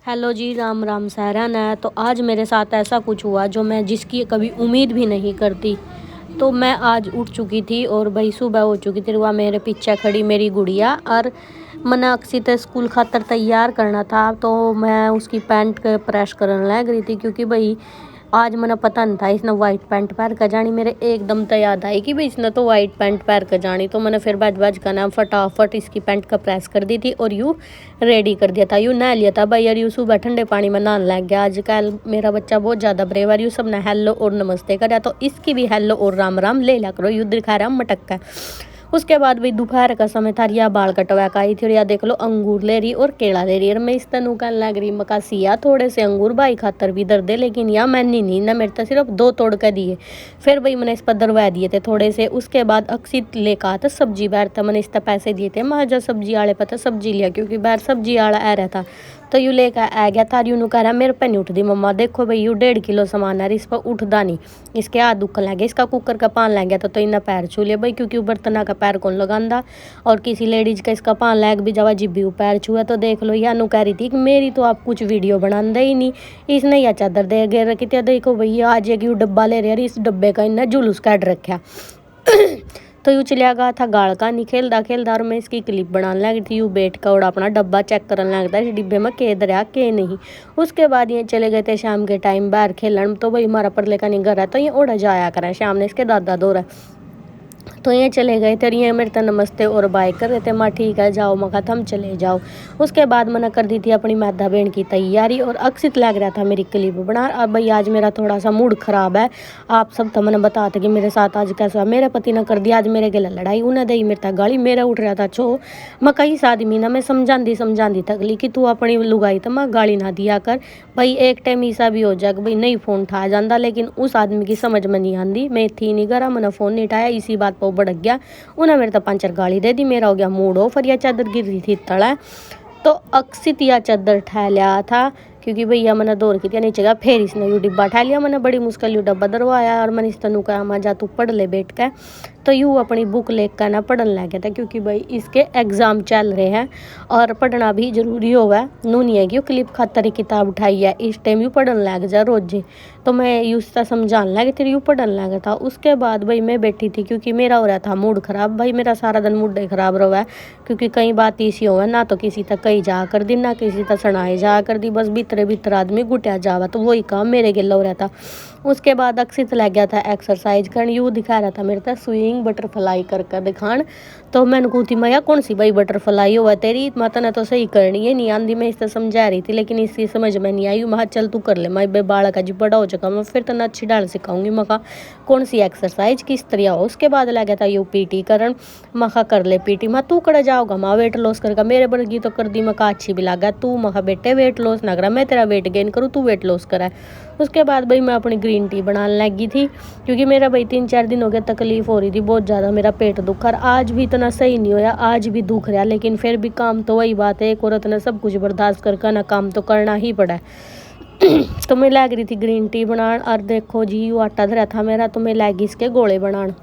Hello जी, राम राम सहरन है। तो आज मेरे साथ ऐसा कुछ हुआ जो मैं जिसकी कभी उम्मीद भी नहीं करती। तो मैं आज उठ चुकी थी और भाई सुबह हो चुकी थी। वह मेरे पीछे खड़ी मेरी गुड़िया और मना अक्सित स्कूल खातर तैयार करना था। तो मैं उसकी पैंट प्रेस करने लग रही थी क्योंकि भाई आज मैंने पता नहीं था इसने वाइट पैंट पहन कर जानी। मेरे एकदम तो याद आई कि भाई इसने तो वाइट पैंट पहन कर जानी। तो मैंने फिर बाज का नाम फटाफट इसकी पैंट का प्रेस कर दी थी और यूँ रेडी कर दिया था, यूँ नहा लिया था भाई। यार यूँ सुबह ठंडे पानी में नहाने लग गया। आजकल मेरा बच्चा बहुत ज़्यादा ब्रेव है। यूँ सब ने हेलो और नमस्ते करा तो इसकी भी हेलो और राम राम ले लिया करो। युद्ध दिखा रहा मटक्का। उसके बाद भाई दोपहर का समय था, रिया बाल कटवा का आई थी और या देख लो अंगूर ले रही और केला ले रही। और मैं इस तनु कहने लग रही मकासिया थोड़े से अंगूर भाई खातर भी दर दे, लेकिन या मैंने नहीं ना, मेरे तो सिर्फ 2 तोड़ कर दिए। फिर भाई मैंने इस पर दरवा दिए थे थोड़े से। उसके बाद अक्सित लेकर आता सब्जी बाहर था, मैंने इस पर पैसे दिए थे। मैं जो सब्जी आड़े पर था सब्जी लिया क्योंकि बाहर सब्जी आड़ा आ रहा था। तो यू लेकर आ गया था। यूँ कह रहा मेरे पे नहीं उठती मम्मा, देखो भाई यू 1.5 किलो सामान है, इस पर उठदा नहीं। इसके हाथ दुखन लग गया, इसका कुकर का पान लग गया था तो इन्हें पैर छू लिया भाई, क्योंकि बर्तना का पैर कौन लगांदा। और किसी लेडीज का इसका पान लग भी जावा जिब्बी पैर छुआ। तो देख लो या नु कह रही थी कि मेरी तो आप कुछ वीडियो बनांदा ही नहीं। इसने या चादर दे गे रखी थी। देखो भैया आज एक यू डब्बा ले रहे, इस डब्बे का इन्हें जुलूस काट रखा। तो यूँ चलिया गया था गाड़ का नहीं खेलदा खेलदा और मैं इसकी क्लिप बनाने लगी थी। यूँ बैठ कर और अपना डब्बा चेक करने लगता इस डिब्बे में के दरिया के नहीं। उसके बाद ये चले गए थे शाम के टाइम बाहर खेलन। तो भाई हमारा परले का नहीं घर है तो ये उड़ा जाया करें शाम ने इसके दादा दौरा। तो ये चले गए थे। ये मेरे तो नमस्ते और बाय कर रहे थे। माँ ठीक है जाओ, मैं कहा हम चले जाओ। उसके बाद मैंने कर दी थी अपनी मैदा बेन की तैयारी और अक्सित लग रहा था मेरी क्लिप बना। अब भाई आज मेरा थोड़ा सा मूड ख़राब है। आप सब तो मैंने बता था कि मेरे साथ आज कैसा हुआ। मेरे पति ने कर दिया आज मेरे गले लड़ाई, उन्हें दी मेरे तक गाली, मेरा उठ रहा था छो। मैं कई आदमी ना मैं समझाती थकली कि तू अपनी लुगाई तो मैं गाली ना दिया कर भाई। एक टाइम ऐसा भी हो जाए भाई नहीं फ़ोन उठाया जाता, लेकिन उस आदमी की समझ में नहीं आती। मैं थी नहीं करा, मैंने फ़ोन नहीं उठाया, इसी बात पर भड़क गया। उन्हें मेरे तो 5 गाली दे दी, मेरा हो गया मूड ऑफ। और यह चादर गिर रही थी तड़ा। तो अक्सित या चादर उठा लिया था क्योंकि भैया मैंने दौड़ की थी नीचे गया। फिर इसने यू डिब्बा उठा लिया, मैंने बड़ी मुश्किल यू डब्बा दरवाया और मैंने इस तनु कहा मैं जा तू पढ़ ले बैठ कर। तो यूँ अपनी बुक लेकर ना पढ़ने लग गया था क्योंकि भाई इसके एग्ज़ाम चल रहे हैं और पढ़ना भी ज़रूरी होगा। नू नहीं है कि क्लिप खातर किताब उठाई है इस टाइम यू पढ़ने लग जा रोजे। तो मैं यूँ समझाने लगी फिर यूँ पढ़ने लगा था। उसके बाद भाई मैं बैठी थी क्योंकि मेरा हो रहा था मूड ख़राब। भाई मेरा सारा दिन मूड ही ख़राब रहा है क्योंकि कई बात इसी हो ना तो किसी तक कहीं जा कर दी ना किसी तक सुनाए जा कर दी, बस भीतरे भीतर आदमी गुटिया जावा। तो वही काम मेरे गिला हो रहा था। उसके बाद अक्सित लग गया था एक्सरसाइज करने। यूँ दिखा रहा था मेरे तक स्विंग बटरफ्लाई कर दिखान। तो मैंने कहती मैं कौन सी भाई बटरफ्लाई हुआ तेरी माता ने तो सही करनी है नहीं आंधी। मैं इससे समझा रही थी लेकिन इसकी समझ में नहीं आई। मैं चल तू कर ले, मैं बे बाड़ा का जी बड़ा हो चुका मैं फिर तो ना अच्छी डाल सिखाऊंगी। मैं कहा कौन सी एक्सरसाइज किस तरह हो। उसके बाद लग गया था यू पीटी करन। मैं कहा कर ले पीटी। मैं तू कर जाओगा माँ वेट लॉस करके मेरे बर्गी तो कर दी। मैं कहा अच्छी भी लगा तू। मैं कहा बेटे वेट लॉस ना करा, मैं तेरा वेट गेन करूँ तू वेट लॉस करा। उसके बाद भाई मैं अपनी ग्रीन टी बनाने लगी थी क्योंकि मेरा भाई 3-4 दिन हो गया तकलीफ़ हो रही थी बहुत ज़्यादा, मेरा पेट दुख रहा। आज भी इतना सही नहीं होया, आज भी दुख रहा, लेकिन फिर भी काम तो वही बात है एक औरत ने सब कुछ बर्दाश्त करके ना काम तो करना ही पड़ा है। तो मैं लग रही थी ग्रीन टी बनान और देखो जी यू आटा धरा था मेरा। तो मैं लगी इसके गोले बनान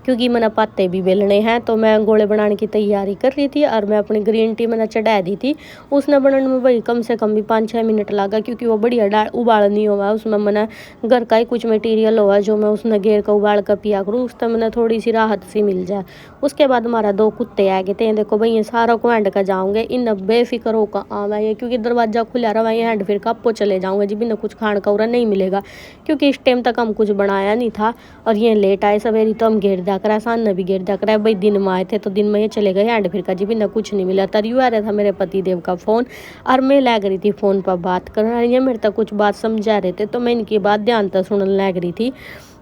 क्योंकि मैंने पाते भी बेलने हैं। तो मैं गोले बनाने की तैयारी कर रही थी और मैं अपनी ग्रीन टी मैंने चढ़ा दी थी। उसने बनाने में भाई कम से कम भी 5-6 मिनट लगा क्योंकि वो बढ़िया डाल उबाल नहीं हुआ। उसमें मैंने घर का ही कुछ मटेरियल हुआ जो मैं उसने घेर कर उबाल कर पिया करूँ, उस तक मैंने थोड़ी सी राहत सी मिल जाए। उसके बाद हमारा 2 कुत्ते आ गए थे। देखो भाई ये सारा को हैंड का जाऊँगे इन बेफिक्र होकर आवा ये क्योंकि दरवाज़ा खुला रहा ये हैंड फिर कब चले जाऊँगे जी बिना कुछ खाने का उरा नहीं मिलेगा क्योंकि इस टाइम तक हम कुछ बनाया नहीं था। और ये लेट आए सवेरी तो हम घेर दिया करा सान भी घेर दिया करा। भाई दिन में आए थे तो दिन में ये चले गए हैंड फिर का जी बिना कुछ नहीं मिला। तरियू आ रहा था मेरे पति देव का फ़ोन और मैं लग रही थी फ़ोन पर बात करना। ये मेरे तक कुछ बात समझा रहे थे तो मैं इनकी बात ध्यान तक सुनने लग रही थी।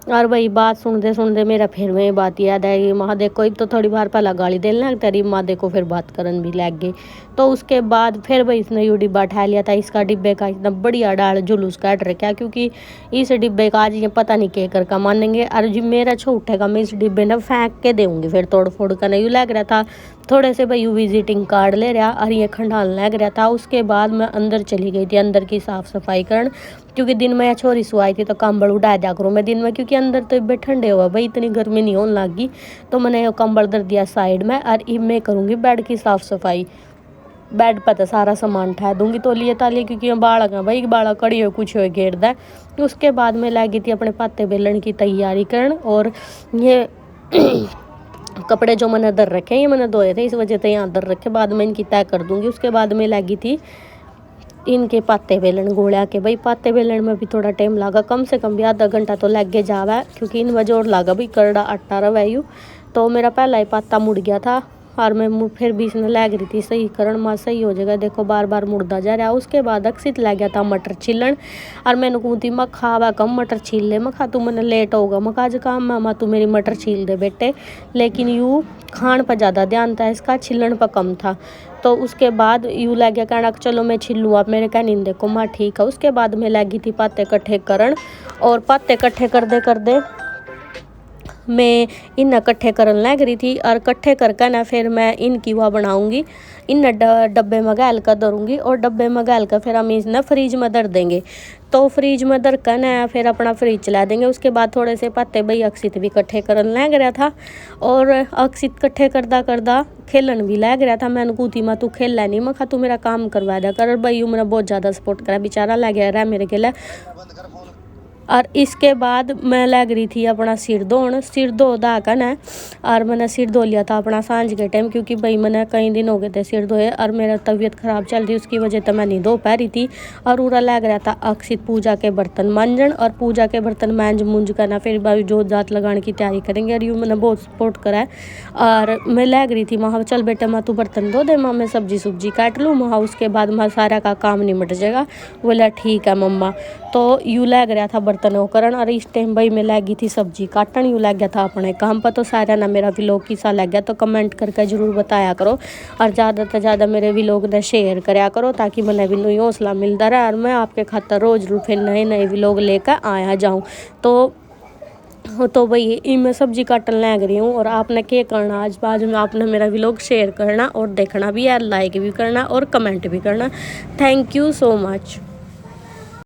और भाई बात सुनते सुनते मेरा फिर वही बात याद आई माँ देखो तो थोड़ी बार पहला गाली देने लग तेरी माँ देखो फिर बात करन भी लग गई। तो उसके बाद फिर भाई इसने यू डिब्बा उठा लिया था। इसका डिब्बे का इतना बढ़िया डाल जुलूस काट रखा क्योंकि इस डिब्बे का आज ये पता नहीं क्या कर का मानेंगे। और जो मेरा छो उठेगा मैं इस डिब्बे ने फेंक के दूँगी फिर तोड़ फोड़ का। नहीं लग रहा था थोड़े से भाई यू विजिटिंग कार्ड ले रहा और ये खंडाल लग रहा था। उसके बाद मैं अंदर चली गई थी अंदर की साफ़ सफाई करन क्योंकि दिन में छोरी सुई थी तो कंबल उड़ा दिया करूँ मैं दिन में क्योंकि अंदर तो इबे ठंडे हुआ भाई इतनी गर्मी नहीं होने लगी। तो मैंने कंबल धर दिया साइड में और अब मैं करूँगी बेड की साफ़ सफाई। बेड पर तो सारा सामान ठा दूंगी तोलिए तालिए, क्योंकि मैं बालक हैं भाई, बालक कड़ी हो कुछ हो घेरदा है। उसके बाद मैं लगी थी अपने पाते बेलन की तैयारी करन, और ये कपड़े जो मैंने दर रखे ये मैंने धोए थे, इस वजह से यहाँ दर रखे, बाद में इनकी तय कर दूंगी। उसके बाद मैं लगी थी इनके पाते बेलन गोलिया के। भाई पाते बेलन में भी थोड़ा टाइम लगा, कम से कम भी आधा घंटा तो लग गए जावा, क्योंकि इन वजह और लगा भाई करड़ा आटा रहा यूँ। तो मेरा पहला ही पाता मुड़ गया था, और मैं फिर भी इसने लग रही थी सही करण माँ सही हो जाएगा, देखो बार बार मुड़दा जा रहा। उसके बाद अक्सित लग गया था मटर छिलन, और मैंने कहती मैं खावा कम मटर छील ले, मैं खा तू मैंने लेट होगा, मैं आज काम मामा तू मेरी मटर छील दे बेटे। लेकिन यूँ खान पर ज़्यादा ध्यान था इसका, छिलन पर कम था। तो उसके बाद यूँ लग गया कहना चलो मैं छिलूँ, आप मेरे कहनी देखो माँ ठीक है। उसके बाद मैं लगी थी पाते इकट्ठे करन, और पाते इकट्ठे कर दे मैं इन इकट्ठे करन लग रही थी। और इकट्ठे करके ना फिर मैं इनकी वह बनाऊंगी, इन डब्बे में घाल कर धरूँगी, और डब्बे में घाल कर फिर हम इन्हें फ्रिज में धर देंगे। तो फ्रिज में धर कर ना फिर अपना फ्रिज चला देंगे। उसके बाद थोड़े से पत्ते भाई अक्सित भी इकट्ठे करन लग रहा था, और अक्सित इकट्ठे करदा खेलन भी लग रहा था। मैंने कूती मैं तू खेल नहीं, मैं खा तू मेरा काम करवा दिया कर। भाई मेरा बहुत ज़्यादा सपोर्ट करा, बेचारा लग गया रहा मेरे के लिए। और इसके बाद मैं लग रही थी अपना सिर धो धा कर ना, और मैंने सिर धो लिया था अपना सांझ के टाइम, क्योंकि भाई मैंने कई दिन हो गए थे सिर धोए, और मेरा तबीयत ख़राब चल रही उसकी वजह तो मैं नहीं धो पा रही थी। और पूरा लग रहा था अक्सित पूजा के बर्तन मांजन, और पूजा के बर्तन मांज करना फिर भाई जोत जात लगाने की तैयारी करेंगे। और यूँ मैंने बहुत सपोर्ट करा है। और मैं लग रही थी वहाँ चल बेटा माँ तू बर्तन धो दे, माँ मैं सब्जी काट लूँ वहाँ, उसके बाद माँ सारा का काम निमट जाएगा। बोला ठीक है मम्मा। तो यूँ लग रहा था बर्तन वो करन, और इस टाइम भाई मैं लगी थी सब्जी काटन, यूँ लग गया था अपने काम पर। तो सारा ना मेरा व्लॉग किसा लग गया तो कमेंट करके ज़रूर बताया करो, और ज़्यादा से ज़्यादा मेरे व्लॉग ने शेयर कराया करो, ताकि मैंने भी नई हौसला मिलता रहा, और मैं आपके खातर रोज़ फिर नए व्लॉग लेकर आया जाऊँ। तो भाई मैं सब्जी काटन लग रही हूँ, और आपने क्या करना आज बाद में आपने मेरा व्लॉग शेयर करना और देखना भी है, लाइक भी करना और कमेंट भी करना। Thank you so much.